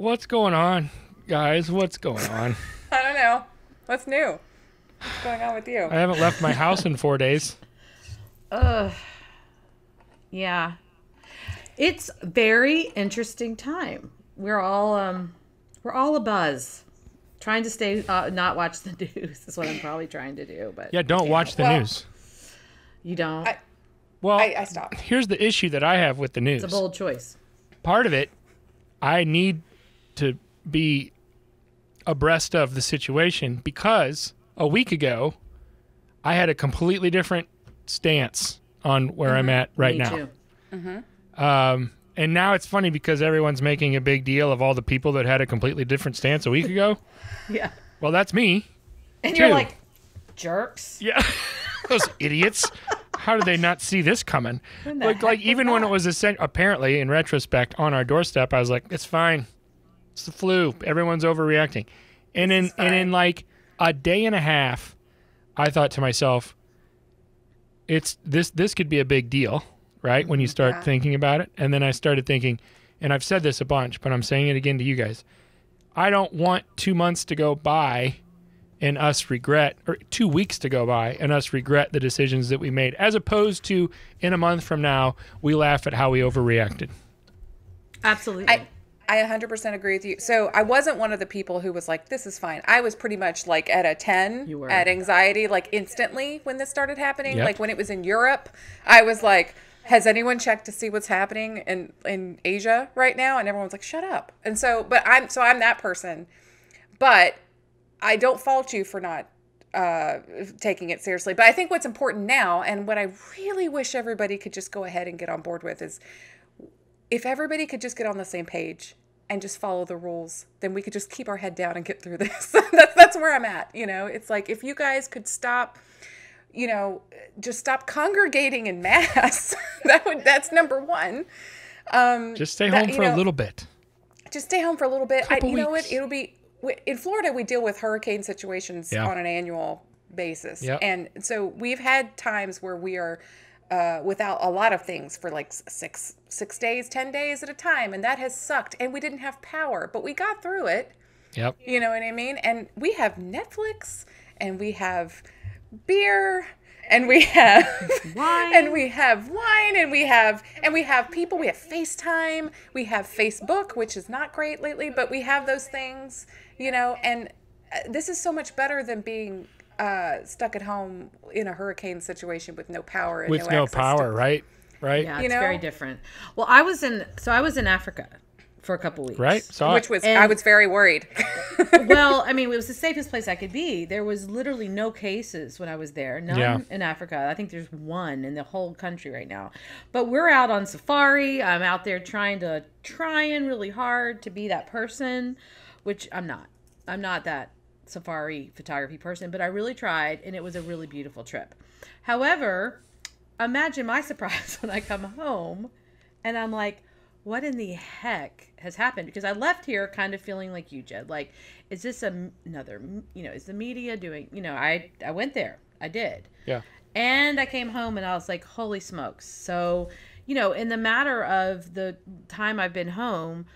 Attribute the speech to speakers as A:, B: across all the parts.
A: What's going on, guys? What's going on?
B: I don't know. What's new? What's going on with you?
A: I haven't left my house in 4 days.
C: Yeah. It's a very interesting time. We're all abuzz. Trying to stay not watch the news is what I'm probably trying to do, but
A: Yeah, don't watch the news.
C: you don't.
B: I stopped.
A: Here's the issue that I have with the news.
C: It's a bold choice.
A: Part of it, I need to be abreast of the situation because a week ago, I had a completely different stance on where I'm at right
C: Me
A: now.
C: too.
A: And now it's funny because everyone's making a big deal of all the people that had a completely different stance a week ago.
C: Yeah.
A: Well, that's me.
C: And you're
A: too.
C: like, jerks.
A: Yeah. Those idiots. How did they not see this coming?
C: When the
A: Like
C: heck was
A: even when it
C: that?
A: was apparently, in retrospect, on our doorstep, I was like, it's fine. It's the flu. Everyone's overreacting. And in like a day and a half, I thought to myself, it's this could be a big deal, right? When you start thinking about it. And then I started thinking, and I've said this a bunch, but I'm saying it again to you guys. I don't want 2 months to go by and us regret, or 2 weeks to go by and us regret the decisions that we made, as opposed to in a month from now, we laugh at how we overreacted.
C: Absolutely.
B: I 100% agree with you. So I wasn't one of the people who was like, this is fine. I was pretty much like at a 10
C: You were.
B: at anxiety, like instantly when this started happening.
A: Yep.
B: Like when it was in Europe, I was like, has anyone checked to see what's happening in Asia right now? And everyone's like, shut up. And so, I'm that person. But I don't fault you for not taking it seriously. But I think what's important now, and what I really wish everybody could just go ahead and get on board with, is if everybody could just get on the same page and just follow the rules, then we could just keep our head down and get through this. That's where I'm at. You know, it's like if you guys could stop, just stop congregating in mass. That's number one.
A: Just stay home for a little bit.
B: Just stay home for a little bit.
A: Couple
B: Know what?
A: weeks.
B: It'll be in Florida. We deal with hurricane situations
A: Yeah.
B: on an annual basis,
A: Yep.
B: and so we've had times where we are without a lot of things for like 6 days, 10 days at a time, and that has sucked. And we didn't have power, but we got through it.
A: Yep.
B: You know what I mean? And we have Netflix, and we have beer, and we have
C: Wine.
B: and we have wine, and we have people. We have FaceTime. We have Facebook, which is not great lately, but we have those things. And this is so much better than being stuck at home in a hurricane situation with no power and
A: With
B: no
A: no
B: access
A: power,
B: to,
A: right? Right?
C: Yeah,
B: You
C: it's
B: know?
C: very different. Well, I was in Africa for a couple weeks.
A: Right? So
B: which was
C: And-
B: I was very worried.
C: Well, I mean, it was the safest place I could be. There was literally no cases when I was there. None
A: Yeah.
C: in Africa. I think there's one in the whole country right now. But we're out on safari. I'm out there trying really hard to be that person, which I'm not. I'm not that safari photography person, but I really tried, and it was a really beautiful trip. However, imagine my surprise when I come home and I'm like, what in the heck has happened? Because I left here kind of feeling like you, Jed. Like, is this another, is the media doing, I went there. I did.
A: yeah.
C: And I came home and I was like, holy smokes. So, in the matter of the time I've been home,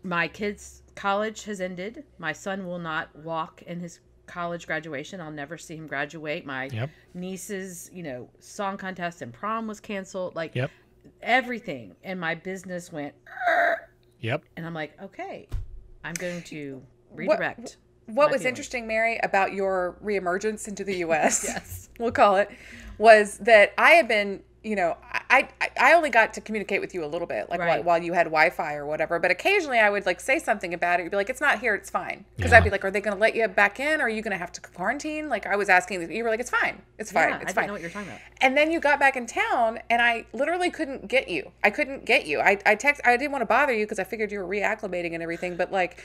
C: my kids' college has ended. My son will not walk in his college graduation. I'll never see him graduate. My
A: Yep.
C: niece's, song contest and prom was canceled. Like,
A: Yep.
C: everything in my business went,
A: Yep.
C: and I'm like, okay, I'm going to redirect.
B: What
C: my
B: was
C: feelings.
B: interesting, Mary, about your reemergence into the U.S.,
C: Yes.
B: we'll call it, was that I had been, I only got to communicate with you a little bit, like
C: Right.
B: while you had Wi-Fi or whatever. But occasionally I would like say something about it. You'd be like, it's not here, it's fine. Because
A: Yeah.
B: I'd be like, are they going to let you back in? Or are you going to have to quarantine? Like I was asking, you were like, it's fine. It's fine.
C: Yeah,
B: It's
C: I didn't
B: fine.
C: know what you're talking about.
B: And then you got back in town, and I literally couldn't get you. I couldn't get you. I didn't want to bother you because I figured you were reacclimating and everything. But like,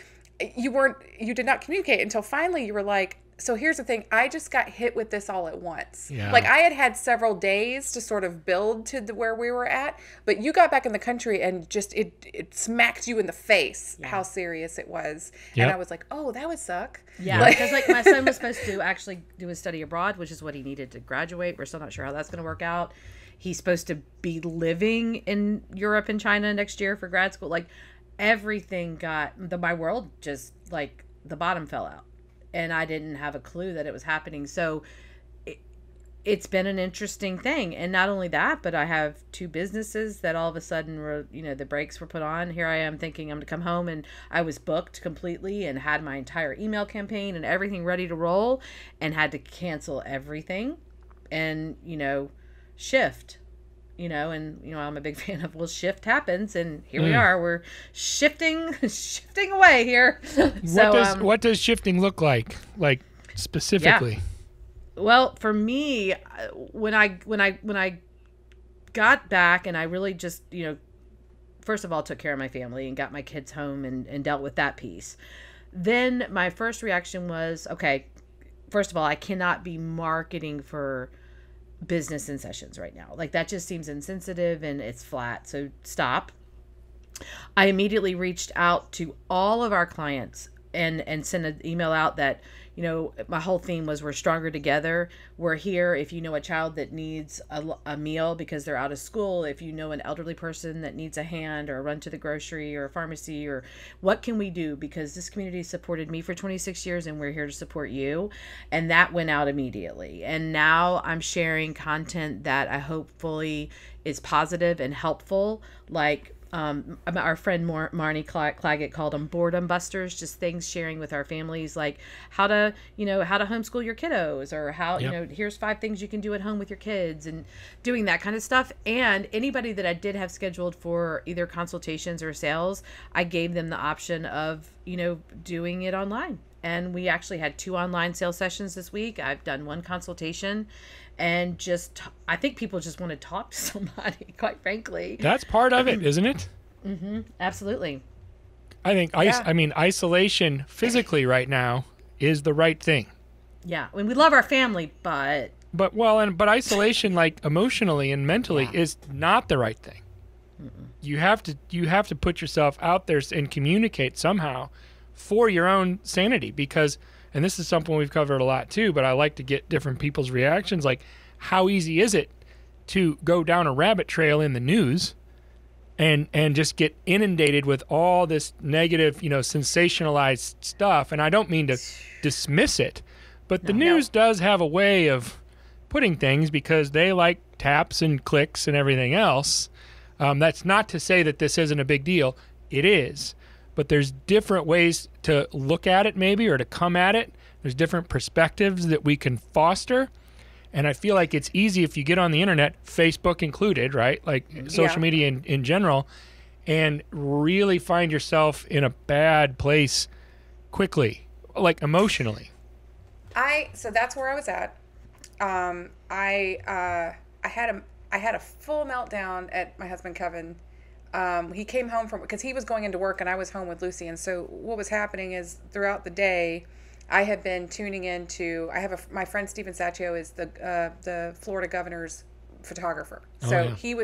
B: you did not communicate until finally you were like, so here's the thing. I just got hit with this all at once.
A: Yeah.
B: Like I had several days to sort of build to where we were at, but you got back in the country and just it smacked you in the face how serious it was.
A: Yep.
B: And I was like, oh, that would suck.
C: Yeah, because like my son was supposed to actually do a study abroad, which is what he needed to graduate. We're still not sure how that's going to work out. He's supposed to be living in Europe and China next year for grad school. Like everything my world just like the bottom fell out, and I didn't have a clue that it was happening. So it's been an interesting thing. And not only that, but I have two businesses that all of a sudden were, the brakes were put on. Here I am thinking I'm going to come home, and I was booked completely and had my entire email campaign and everything ready to roll, and had to cancel everything and, shift. I'm a big fan of, shift happens, and here we are. We're shifting away here.
A: What does shifting look like specifically?
C: Yeah. Well, for me, when I got back, and I really just, first of all, took care of my family and got my kids home and dealt with that piece. Then my first reaction was, okay, first of all, I cannot be marketing for business in sessions right now. Like, that just seems insensitive and it's flat. So stop. I immediately reached out to all of our clients and sent an email out that, my whole theme was, we're stronger together. We're here. If you know a child that needs a meal because they're out of school, if you know an elderly person that needs a hand or a run to the grocery or a pharmacy, or what can we do? Because this community supported me for 26 years and we're here to support you. And that went out immediately. And now I'm sharing content that I hopefully is positive and helpful, like our friend Marnie Claggett called them boredom busters, just things sharing with our families, like how to homeschool your kiddos, or how, here's 5 things you can do at home with your kids, and doing that kind of stuff. And anybody that I did have scheduled for either consultations or sales, I gave them the option of, doing it online. And we actually had 2 online sales sessions this week. I've done 1 consultation, and I think people just want to talk to somebody, quite frankly.
A: That's part of it, isn't it?
C: Mm-hmm. Absolutely.
A: I think isolation physically right now is the right thing.
C: Yeah. I mean, we love our family, but
A: isolation, like emotionally and mentally, is not the right thing. Mm-mm. You have to put yourself out there and communicate somehow for your own sanity, because, and this is something we've covered a lot too, but I like to get different people's reactions. Like, how easy is it to go down a rabbit trail in the news and just get inundated with all this negative, sensationalized stuff? And I don't mean to dismiss it, but the news does have a way of putting things, because they like taps and clicks and everything else. That's not to say that this isn't a big deal. It is. But there's different ways to look at it, maybe, or to come at it. There's different perspectives that we can foster. And I feel like it's easy if you get on the internet, Facebook included, right? Like social media in general, and really find yourself in a bad place quickly, like emotionally.
B: So that's where I was at. I had a full meltdown at my husband, Kevin. He came home because he was going into work and I was home with Lucy. And so what was happening is, throughout the day, I had been tuning into, my friend Stephen Saccio is the Florida governor's photographer. So he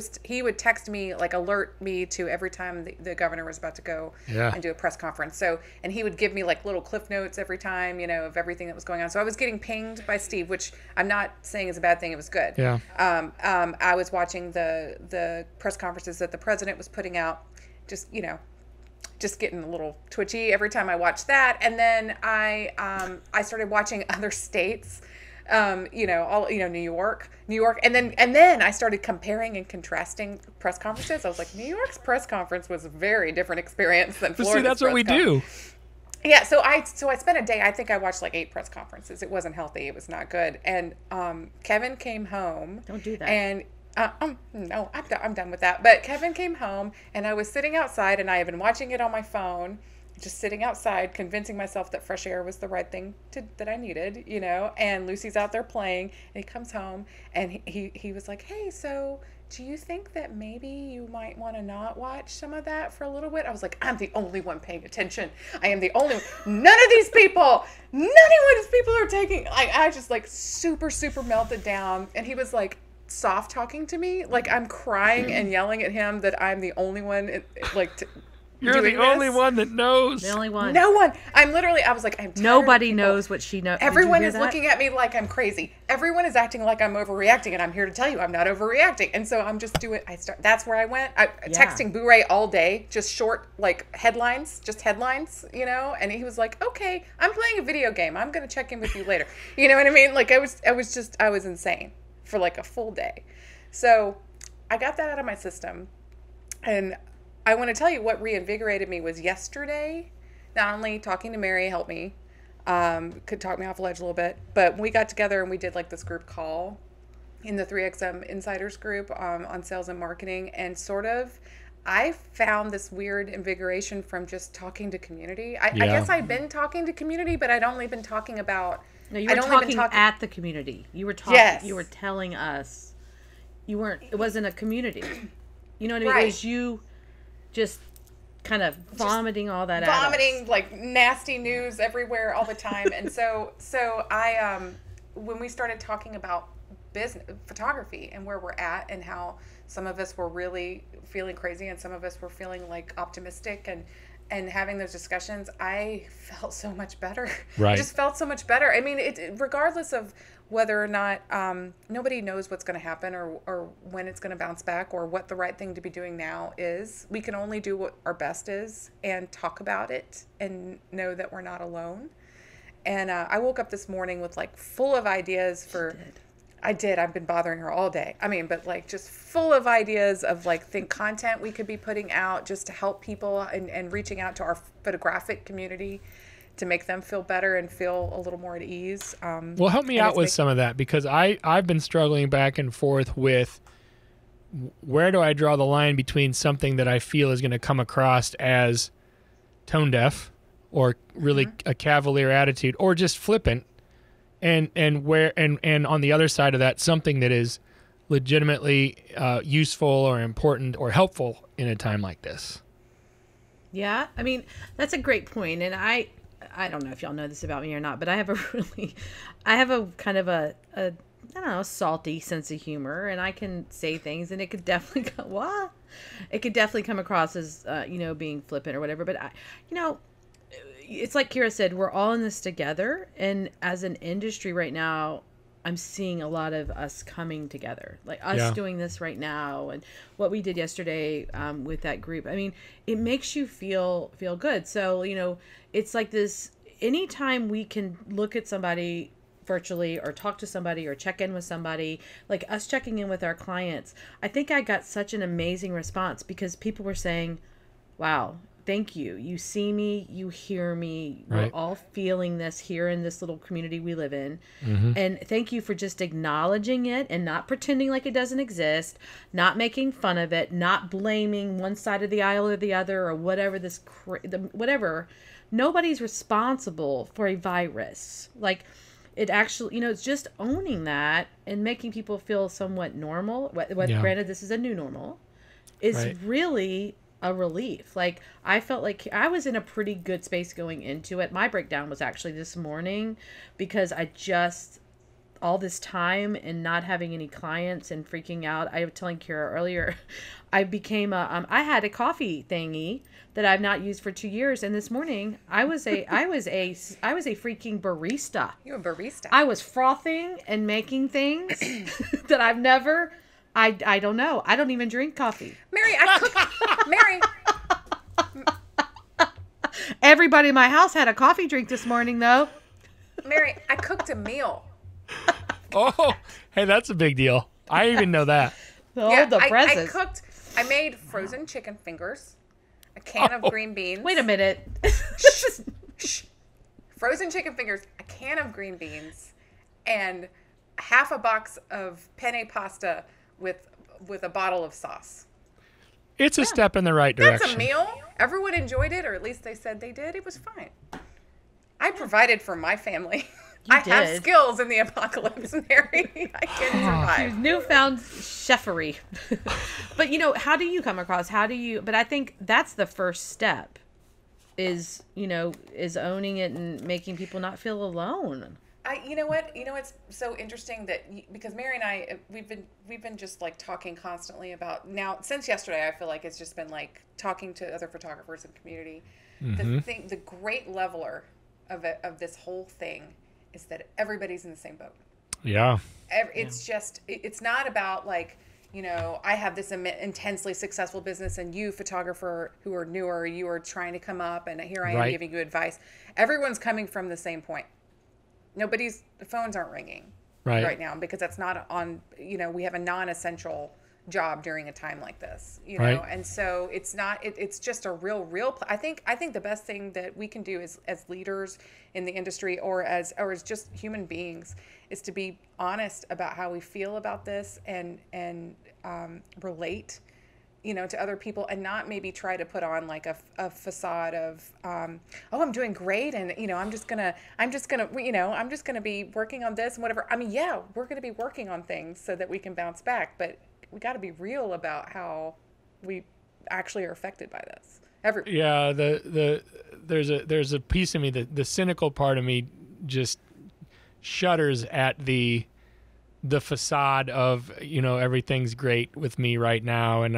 B: would text me, like alert me to every time the governor was about to go and do a press conference. So, and he would give me like little cliff notes every time, of everything that was going on. So I was getting pinged by Steve, which I'm not saying is a bad thing. It was good. Yeah. I was watching the press conferences that the president was putting out, just getting a little twitchy every time I watched that. And then I started watching other states, New York. And then I started comparing and contrasting press conferences. I was like, New York's press conference was a very different experience than Florida's.
A: See, that's what we do.
B: Yeah. So I spent a day, I think I watched like 8 press conferences. It wasn't healthy. It was not good. And, Kevin came home.
C: Don't do that.
B: And, no, I'm done with that. But Kevin came home and I was sitting outside, and I had been watching it on my phone, just sitting outside, convincing myself that fresh air was the right thing that I needed, and Lucy's out there playing, and he comes home and he was like, hey, so do you think that maybe you might want to not watch some of that for a little bit? I was like, I'm the only one paying attention. I am the only one. None of these people are taking, I just like super, super melted down. And he was like soft talking to me. Like I'm crying and yelling at him that I'm the only one
A: You're the
B: doing
A: only
B: this.
A: one that knows.
C: The only one.
B: No one. I'm literally. I was like, I'm tired of
C: Nobody
B: people.
C: knows what she knows.
B: Everyone is looking at me like I'm crazy. Everyone is acting like I'm overreacting, and I'm here to tell you I'm not overreacting. And so I'm just doing. That's where I went. Texting Boo Ray all day, just short like headlines, just headlines, you know. And he was like, "Okay, I'm playing a video game. I'm gonna check in with you later." You know what I mean? Like I was insane for like a full day. So I got that out of my system, and I want to tell you what reinvigorated me was yesterday. Not only talking to Mary helped me, could talk me off the ledge a little bit, but we got together and we did like this group call in the 3XM Insiders group on sales and marketing, and sort of I found this weird invigoration from just talking to community. I guess I've been talking to community, but I'd only been talking about.
C: No, you were talking at the community. You were talking.
B: Yes.
C: You were telling us. You weren't. It wasn't a community. You know what I mean?
B: Right.
C: It was you, just kind of vomiting all that out.
B: Vomiting like nasty news everywhere all the time. And so I when we started talking about business photography and where we're at and how some of us were really feeling crazy and some of us were feeling like optimistic and having those discussions, I felt so much better.
A: Right.
B: I just felt so much better. I mean, regardless of whether or not nobody knows what's going to happen or when it's going to bounce back or what the right thing to be doing now is, we can only do what our best is and talk about it and know that we're not alone. And I woke up this morning with like full of ideas for... I did. I've been bothering her all day. I mean, but like just full of ideas of like content we could be putting out just to help people and reaching out to our photographic community to make them feel better and feel a little more at ease.
A: Well, help me out with some of that, because I've been struggling back and forth with where do I draw the line between something that I feel is going to come across as tone deaf or really a cavalier attitude or just flippant. And on the other side of that, something that is legitimately useful or important or helpful in a time like this.
C: Yeah, I mean, that's a great point. And I don't know if y'all know this about me or not, but I have a kind of a I don't know, salty sense of humor, and I can say things, and it could definitely come across as being flippant or whatever. But it's like Kira said, we're all in this together. And as an industry right now, I'm seeing a lot of us coming together, like us doing this right now. And what we did yesterday with that group, I mean, it makes you feel good. So, it's like this, anytime we can look at somebody virtually or talk to somebody or check in with somebody, like us checking in with our clients, I think I got such an amazing response because people were saying, wow, thank you. You see me, you hear me.
A: Right.
C: We're all feeling this here in this little community we live in.
A: Mm-hmm.
C: And thank you for just acknowledging it and not pretending like it doesn't exist, not making fun of it, not blaming one side of the aisle or the other or whatever whatever. Nobody's responsible for a virus. Like, it actually, it's just owning that and making people feel somewhat normal. Granted, this is a new normal, is really a relief. Like, I felt like I was in a pretty good space going into it. My breakdown was actually this morning because I just, all this time and not having any clients and freaking out. I was telling Kira earlier, I became I had a coffee thingy that I've not used for 2 years, and this morning I was a freaking barista.
B: You a barista?
C: I was frothing and making things that I've never. I don't know. I don't even drink coffee.
B: Mary, I cooked. Mary.
C: Everybody in my house had a coffee drink this morning, though.
B: Mary, I cooked a meal.
A: Oh, hey, that's a big deal. I even know that.
B: I made frozen chicken fingers, a can of green beans.
C: Wait a minute.
B: Frozen chicken fingers, a can of green beans, and half a box of penne pasta with a bottle of sauce.
A: It's a step in the right direction.
B: That's a meal. Everyone enjoyed it, or at least they said they did. It was fine. I provided for my family. I have skills in the apocalypse, Mary. I can survive.
C: Newfound chefery. But, how do you come across? But I think that's the first step is owning it and making people not feel alone.
B: You know what? You know what's so interesting that because Mary and I we've been just like talking constantly about now since yesterday. I feel like it's just been like talking to other photographers in community. The great leveler of this whole thing is that everybody's in the same boat.
A: Yeah.
B: It's just it's not about like, you know, I have this intensely successful business and you photographer who are newer, you are trying to come up and here I am giving you advice. Everyone's coming from the same point. The phones aren't ringing right now because that's not on, you know, we have a non-essential job during a time like this, you know, and so it's not, it's just a real, I think the best thing that we can do is as leaders in the industry or as just human beings is to be honest about how we feel about this and relate, you know, to other people and not maybe try to put on like a facade of, oh, I'm doing great. And, you know, I'm just gonna, you know, I'm just going to be working on this and whatever. I mean, yeah, we're going to be working on things so that we can bounce back, but we got to be real about how we actually are affected by this.
A: Yeah. There's a piece of me that the cynical part of me just shudders at the facade of, you know, everything's great with me right now. And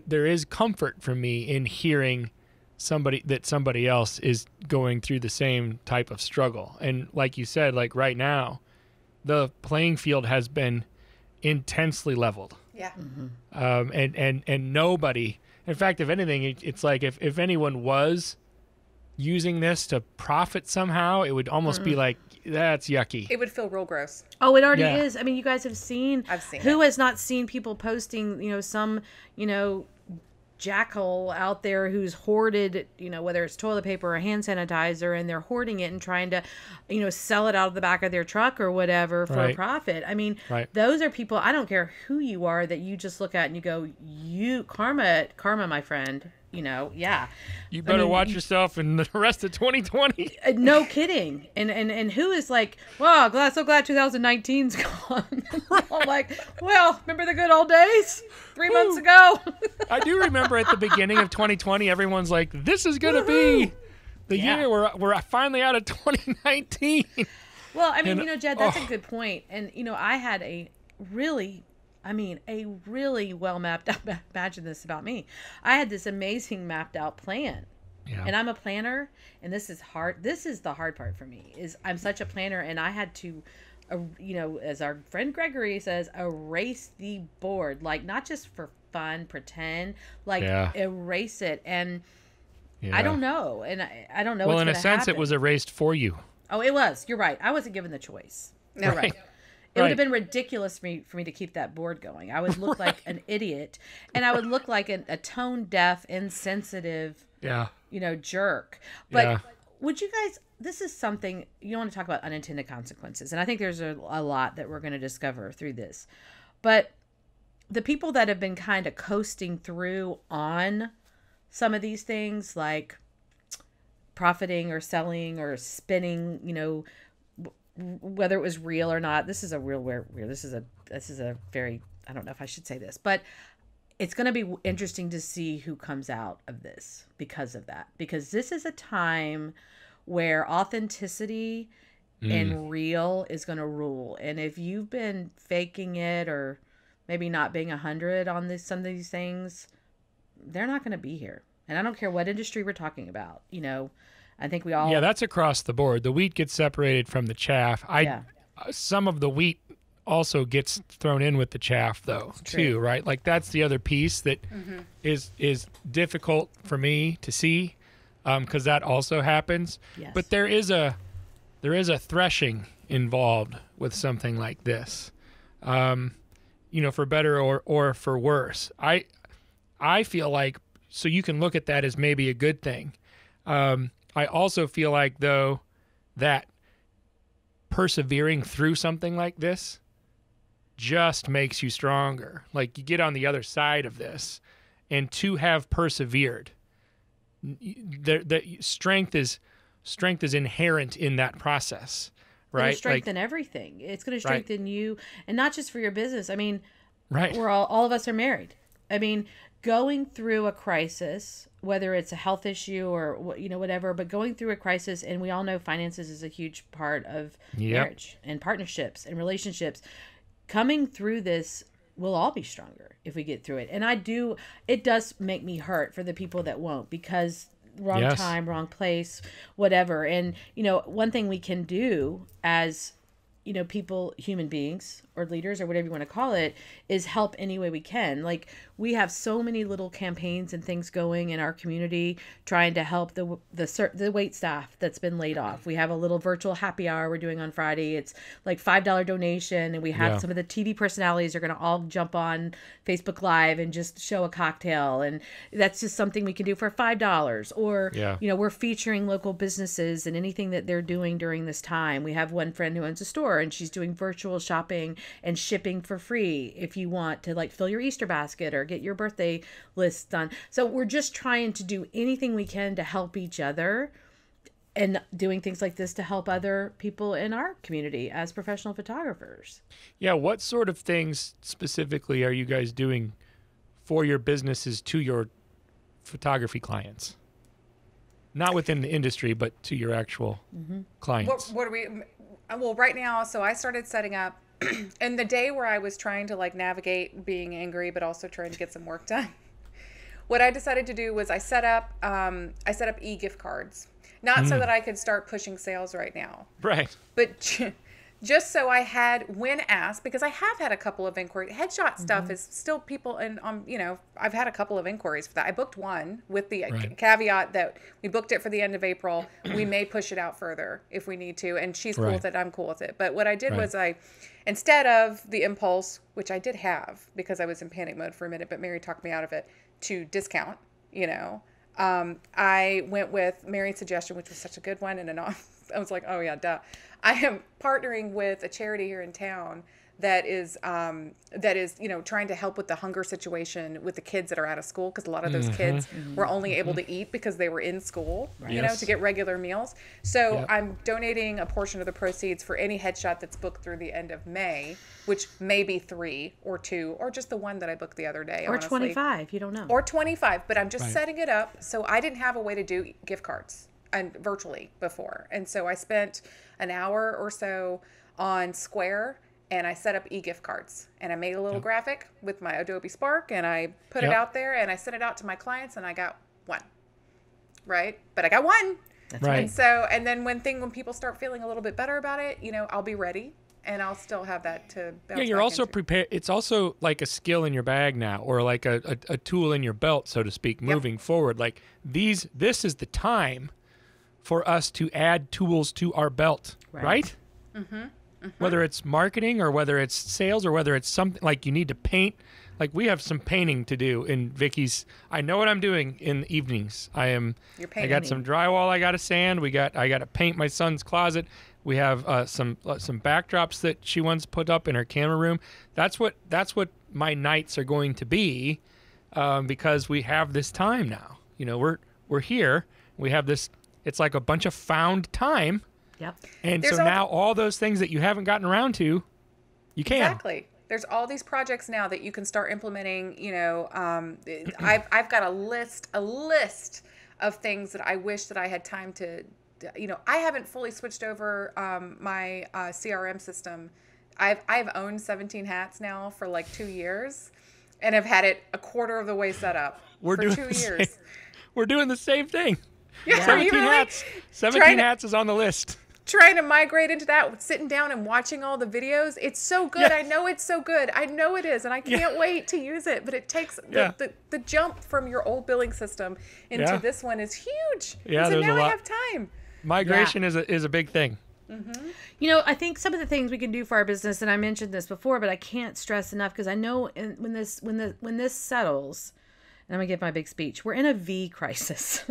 A: there is comfort for me in hearing somebody else is going through the same type of struggle. And like you said, like right now, the playing field has been intensely leveled.
B: Yeah.
A: And nobody, in fact, if anything, it's like if anyone was using this to profit somehow, it would almost be like, that's yucky.
B: It would feel real gross.
C: Oh, it already is. I mean, you guys have seen.
B: I've seen
C: who has not seen people posting, you know, some, you know, jackal out there who's hoarded, you know, whether it's toilet paper or hand sanitizer, and they're hoarding it and trying to, you know, sell it out of the back of their truck or whatever for a profit. I mean, those are people, I don't care who you are, that you just look at and you go, karma, my friend. You know, yeah.
A: You better watch yourself in the rest of 2020.
C: No kidding. And who is like, well, so glad 2019's gone. I'm like, well, remember the good old days 3 months ago?
A: I do remember at the beginning of 2020, everyone's like, this is going to be the year we're finally out of 2019.
C: Well, I mean, you know, Jed, that's a good point. And, you know, I had a really well mapped out, imagine this about me. I had this amazing mapped out plan. Yeah. And I'm a planner, and this is hard. This is the hard part for me, is I'm such a planner, and I had to, you know, as our friend Gregory says, erase the board, like not just for fun, pretend, like erase it. And I don't know. And I don't know.
A: Well, in a sense, it was erased for you.
C: Oh, it was. You're right. I wasn't given the choice. No, right. It would have been ridiculous for me to keep that board going. I would look like an idiot, and I would look like a tone deaf, insensitive, you know, jerk. But would you guys? This is something you want to talk about, unintended consequences, and I think there's a lot that we're going to discover through this. But the people that have been kind of coasting through on some of these things, like profiting or selling or spinning, you know, whether it was real or not, this is a real weird. This is a very, I don't know if I should say this, but it's going to be interesting to see who comes out of this because of that. Because this is a time where authenticity and real is going to rule. And if you've been faking it or maybe not being 100 on some of these things, they're not going to be here. And I don't care what industry we're talking about, you know. I think we all...
A: Yeah, that's across the board. The wheat gets separated from the chaff. Some of the wheat also gets thrown in with the chaff, though, too, right? Like, that's the other piece that is difficult for me to see, because that also happens. Yes. But there is a threshing involved with something like this, you know, for better or for worse. I feel like, so you can look at that as maybe a good thing. I also feel like, though, that persevering through something like this just makes you stronger. Like, you get on the other side of this, and to have persevered, the strength is inherent in that process, right?
C: It'll strengthen everything. It's going to strengthen you, and not just for your business. I mean, we're all of us are married. I mean, going through a crisis whether it's a health issue or whatever, but going through a crisis, and we all know finances is a huge part of marriage and partnerships and relationships. Coming through this, we'll all be stronger if we get through it. And it does make me hurt for the people that won't, because wrong time, wrong place, whatever. And, one thing we can do as, people, human beings or leaders or whatever you want to call it, is help any way we can. Like, we have so many little campaigns and things going in our community trying to help the wait staff that's been laid off. We have a little virtual happy hour we're doing on Friday. It's like $5 donation, and we have some of the TV personalities are going to all jump on Facebook Live and just show a cocktail, and that's just something we can do for $5. Or we're featuring local businesses and anything that they're doing during this time. We have one friend who owns a store, and she's doing virtual shopping and shipping for free if you want to, like, fill your Easter basket or get your birthday list done. So we're just trying to do anything we can to help each other, and doing things like this to help other people in our community as professional photographers.
A: Yeah. What sort of things specifically are you guys doing for your businesses to your photography clients? Not within the industry, but to your actual clients.
B: What are we? Well, right now, so I started setting up, and the day where I was trying to navigate being angry, but also trying to get some work done. What I decided to do was I set up e-gift cards, not so that I could start pushing sales right now,
A: Right.
B: but just so I had, when asked, because I have had a couple of inquiries. Headshot stuff is still people, and I've had a couple of inquiries for that. I booked one with the caveat that we booked it for the end of April. We may push it out further if we need to, and she's cool with it. I'm cool with it. But what I did was instead of the impulse, which I did have because I was in panic mode for a minute, but Mary talked me out of it, to discount, I went with Mary's suggestion, which was such a good one. And I was like, oh yeah, duh. I am partnering with a charity here in town that is trying to help with the hunger situation with the kids that are out of school, because a lot of those kids were only able to eat because they were in school, to get regular meals. So I'm donating a portion of the proceeds for any headshot that's booked through the end of May, which may be 3 or 2 or just the one that I booked the other day,
C: or
B: honestly.
C: 25, you don't know,
B: or 25, but I'm just setting it up. So I didn't have a way to do gift cards and virtually before, and so I spent an hour or so on Square, and I set up e-gift cards, and I made a little graphic with my Adobe Spark, and I put it out there, and I sent it out to my clients, and I got one, right? But I got one.
C: That's right.
B: And so, and then when people start feeling a little bit better about it, I'll be ready, and I'll still have that to bounce
A: you're
B: back
A: also
B: into.
A: prepared. It's also like a skill in your bag now, or like a tool in your belt, so to speak, moving forward. Like this is the time for us to add tools to our belt, right? Whether it's marketing or whether it's sales or whether it's something like you need to paint. Like, we have some painting to do in Vicky's. I know what I'm doing in the evenings. I got some drywall I got to sand. I got to paint my son's closet. We have some backdrops that she wants put up in her camera room. That's what my nights are going to be, because we have this time now. We're here. We have this. It's like a bunch of found time.
C: Yep.
A: And so now all those things that you haven't gotten around to, you can.
B: Exactly. There's all these projects now that you can start implementing. I've got a list of things that I wish that I had time to. I haven't fully switched over my CRM system. I've owned 17 hats now for like 2 years, and I've had it a quarter of the way set up for 2 years.
A: We're doing the same thing.
B: Yeah,
A: 17 hats. 17 hats is on the list.
B: Trying to migrate into that, sitting down and watching all the videos. It's so good. I know it's so good. I know it is, and I can't wait to use it. But it takes the jump from your old billing system into this one is huge.
A: Yeah,
B: so
A: there's
B: now
A: a lot.
B: I have time.
A: Migration is a big thing.
C: I think some of the things we can do for our business, and I mentioned this before, but I can't stress enough, because I know when this settles. And I'm going to give my big speech. We're in a V crisis.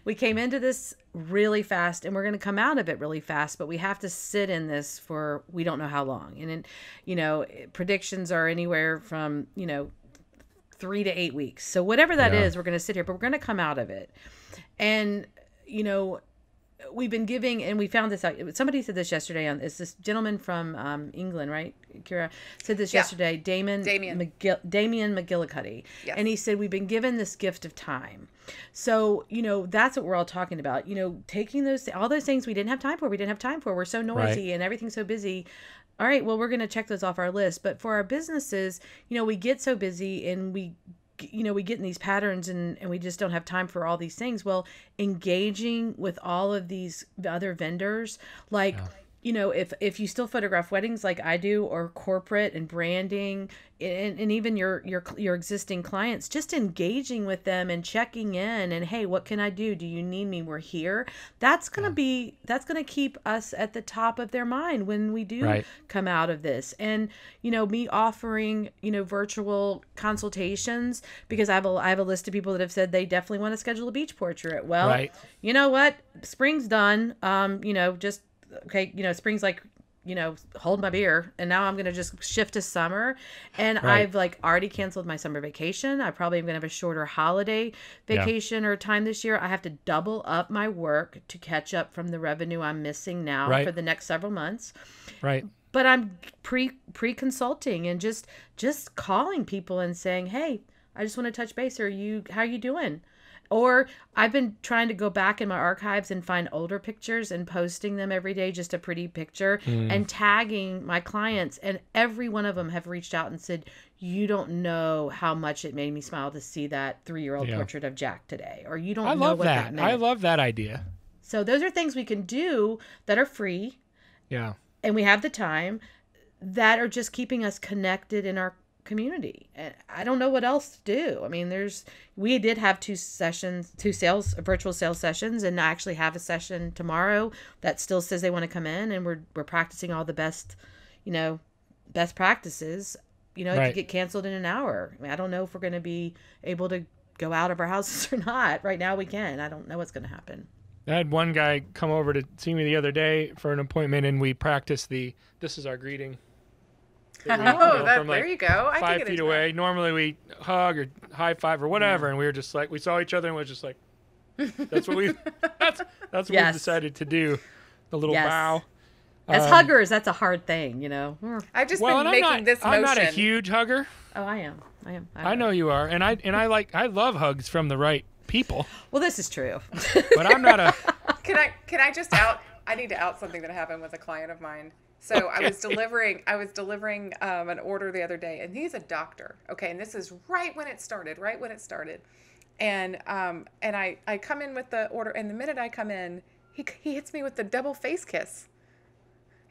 C: We came into this really fast, and we're going to come out of it really fast, but we have to sit in this for we don't know how long. And, predictions are anywhere from, 3 to 8 weeks. So whatever that is, we're going to sit here, but we're going to come out of it. And, we've been giving, and we found this out. Somebody said this yesterday. It's this gentleman from England, right? Kira said this yesterday. Damien McGillicuddy.
B: Yes.
C: And he said, we've been given this gift of time. So, that's what we're all talking about. Taking all those things we didn't have time for. We're so noisy and everything's so busy. All right, well, we're going to check those off our list. But for our businesses, we get so busy and we get in these patterns and we just don't have time for all these things. Well, engaging with all of these other vendors, like, if you still photograph weddings like I do, or corporate and branding, and even your existing clients, just engaging with them and checking in and, hey, what can I do? Do you need me? We're here. That's going to keep us at the top of their mind when we do come out of this. And, me offering, virtual consultations, because I have a list of people that have said they definitely want to schedule a beach portrait. Well, you know what? Spring's done. Spring's like, hold my beer, and now I'm going to just shift to summer. And I've already canceled my summer vacation. I probably am going to have a shorter holiday vacation or time this year. I have to double up my work to catch up from the revenue I'm missing now for the next several months.
A: Right.
C: But I'm pre-consulting and just calling people and saying, hey, I just want to touch base. How are you doing? Or I've been trying to go back in my archives and find older pictures and posting them every day, just a pretty picture, and tagging my clients. And every one of them have reached out and said, you don't know how much it made me smile to see that 3-year-old portrait of Jack today. Or you don't know what that meant.
A: I love that idea.
C: So those are things we can do that are free.
A: Yeah.
C: And we have the time, that are just keeping us connected in our community. And I don't know what else to do. I mean, we did have 2 virtual sales sessions, and I actually have a session tomorrow that still says they want to come in, and we're practicing all the best practices. It could get canceled in an hour. I mean, I don't know if we're going to be able to go out of our houses or not. Right now we can. I don't know what's going to happen.
A: I had one guy come over to see me the other day for an appointment, and we practiced this is our greeting.
B: There you go.
A: 5 feet away. Normally we hug or high five or whatever, and we were just like, we saw each other and was just like, that's what we that's what we decided to do. The little bow.
C: As huggers, that's a hard thing,
B: I've just been making this motion.
A: I'm not a huge hugger.
C: Oh, I am.
A: I know you are, and I love hugs from the right people.
C: Well, this is true.
A: But I'm not a.
B: Can I just out? I need to out something that happened with a client of mine. So okay. I was delivering an order the other day, and he's a doctor. Okay, and this is right when it started. And I come in with the order, and the minute I come in, he hits me with the double face kiss.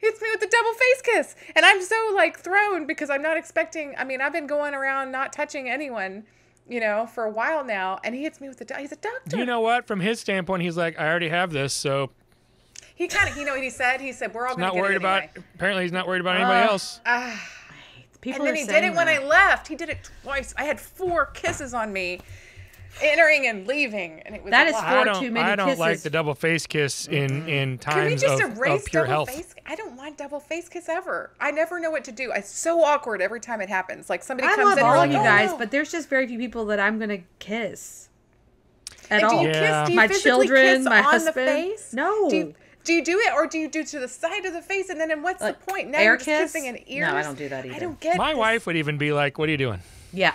B: And I'm so thrown, because I'm not expecting. I mean, I've been going around not touching anyone, for a while now, and he hits me with he's a doctor.
A: You know what? From his standpoint, he's like, I already have this, so.
B: He kind of, what he said? He said, we're all going to get it anyway.
A: Apparently he's not worried about anybody else.
B: And then he did it when I left. He did it twice. I had 4 kisses on me, entering and leaving, and it was
C: that is 4 too many kisses.
A: I don't like the double face kiss in times
B: Can we just erase
A: of pure
B: double
A: health.
B: Face? I don't want double face kiss ever. I never know what to do. It's so awkward every time it happens. Like somebody comes in.
C: I love all
B: you
C: guys, but there's just very few people that I'm gonna kiss at all.
B: Do you kiss? Do you
C: my
B: physically
C: children,
B: kiss
C: my
B: on
C: husband.
B: The face?
C: No.
B: Do you do it, or do you do to the side of the face, and then what's the point? Now
C: air
B: you're just
C: kiss?
B: kissing in ears.
C: No, I don't do that either.
B: I don't get.
A: My wife would even be like, "What are you doing?
C: Yeah.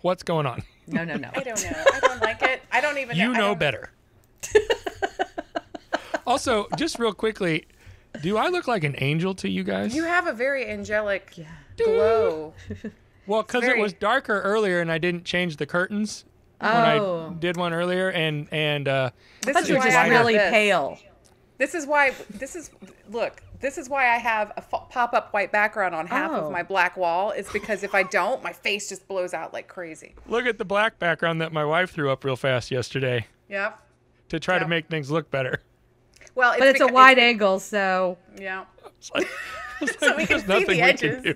A: What's going on?"
C: No.
B: I don't know. I don't like it. I don't even.
A: You know better. Also, just real quickly, do I look like an angel to you guys?
B: You have a very angelic glow.
A: Well, because it was darker earlier, and I didn't change the curtains when I did one earlier, and
B: this
C: is why just really pale.
B: This is why I have a pop-up white background on half of my black wall. Is because if I don't, my face just blows out like crazy.
A: Look at the black background that my wife threw up real fast yesterday.
B: Yep.
A: To try to make things look better.
B: Well,
C: it's a wide angle, so
B: yeah.
A: So
B: we can see the edges.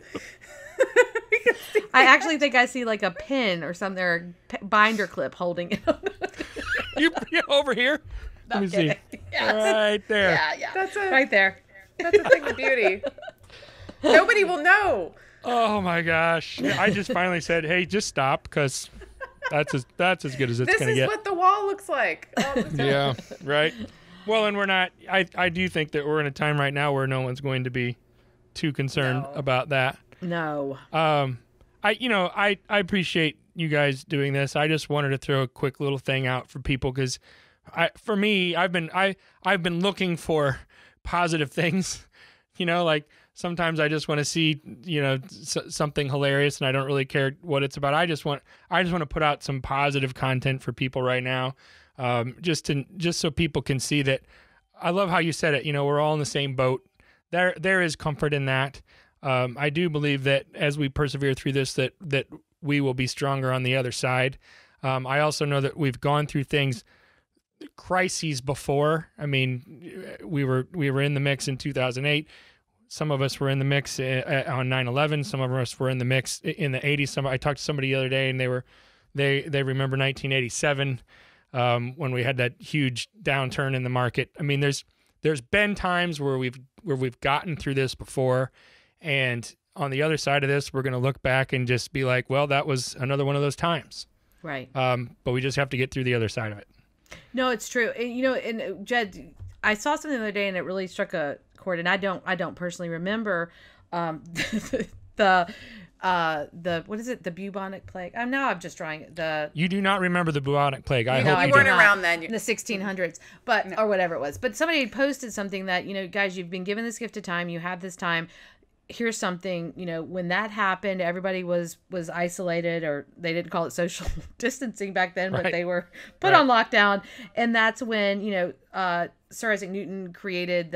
C: I actually think I see like a pin or something, or a binder clip holding it.
A: you over here? Let me see.
C: Yes.
A: Right there.
C: Yeah.
B: That's
C: right there.
B: That's a thing of beauty. Nobody will know.
A: Oh my gosh! I just finally said, "Hey, just stop," because That's as good as it's
B: This
A: gonna
B: is
A: get.
B: what the wall looks like. all the time.
A: Yeah, right. Well, and we're not. I do think that we're in a time right now where no one's going to be too concerned
B: No.
A: about that.
C: No.
A: I appreciate you guys doing this. I just wanted to throw a quick little thing out for people because, for me, I've been looking for positive things. Like sometimes I just want to see something hilarious, and I don't really care what it's about. I just want to put out some positive content for people right now, just so people can see that. I love how you said it. We're all in the same boat. There is comfort in that. I do believe that as we persevere through this, that we will be stronger on the other side. I also know that we've gone through crises before. I mean, we were in the mix in 2008. Some of us were in the mix on 9/11. Some of us were in the mix in the 80s. I talked to somebody the other day, and they remember 1987 when we had that huge downturn in the market. I mean, there's been times where we've gotten through this before, and on the other side of this, we're going to look back and just be like, well, that was another one of those times.
C: Right.
A: But we just have to get through the other side of it.
C: No, it's true. And Jed, I saw something the other day and it really struck a chord. And I don't personally remember the what is it? The bubonic plague. I'm just drawing it.
A: You do not remember the bubonic plague. I
B: No,
A: hope
B: you
A: you
B: weren't
A: do.
B: around then.
C: in the 1600s, but or whatever it was. But somebody had posted something that, guys, you've been given this gift of time. You have this time. Here's something, when that happened, everybody was isolated, or they didn't call it social distancing back then, but
A: Right.
C: they were put
A: Right.
C: on lockdown. And that's when, Sir Isaac Newton created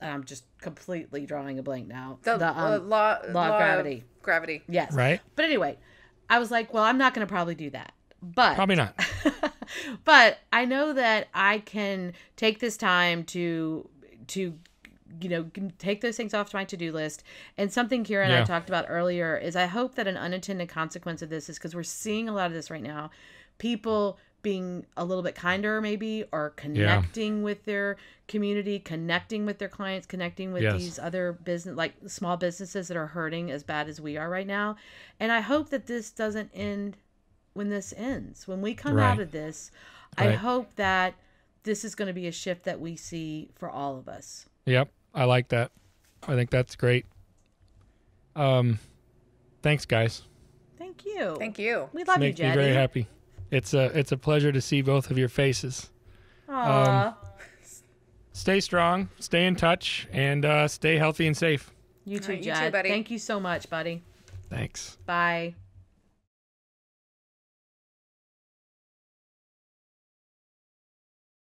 C: I'm just completely drawing a blank now.
B: The law
C: of gravity.
B: Gravity.
C: Yes.
A: Right.
C: But anyway, I was like, well, I'm not going to probably do that. But
A: Probably not.
C: but I know that I can take this time to take those things off my to-do list. And something Kira and I
A: Yeah.
C: talked about earlier is I hope that an unintended consequence of this is, because we're seeing a lot of this right now, people being a little bit kinder maybe, or connecting with their community, connecting with their clients, connecting with
A: Yes.
C: these other business, like small businesses that are hurting as bad as we are right now. And I hope that this doesn't end when this ends. When we come out
A: Right.
C: of this, I
A: Right.
C: hope that this is going to be a shift that we see for all of us.
A: Yep. I like that. I think that's great. Thanks, guys.
C: Thank you.
B: Thank you.
C: We love you,
A: Makes me
C: Jetty.
A: very happy. It's a pleasure to see both of your faces.
C: Aw.
A: Stay strong, stay in touch, and stay healthy and safe.
C: You too,
B: All right, you
C: Jed.
B: too, buddy.
C: Thank you so much, buddy.
A: Thanks.
C: Bye.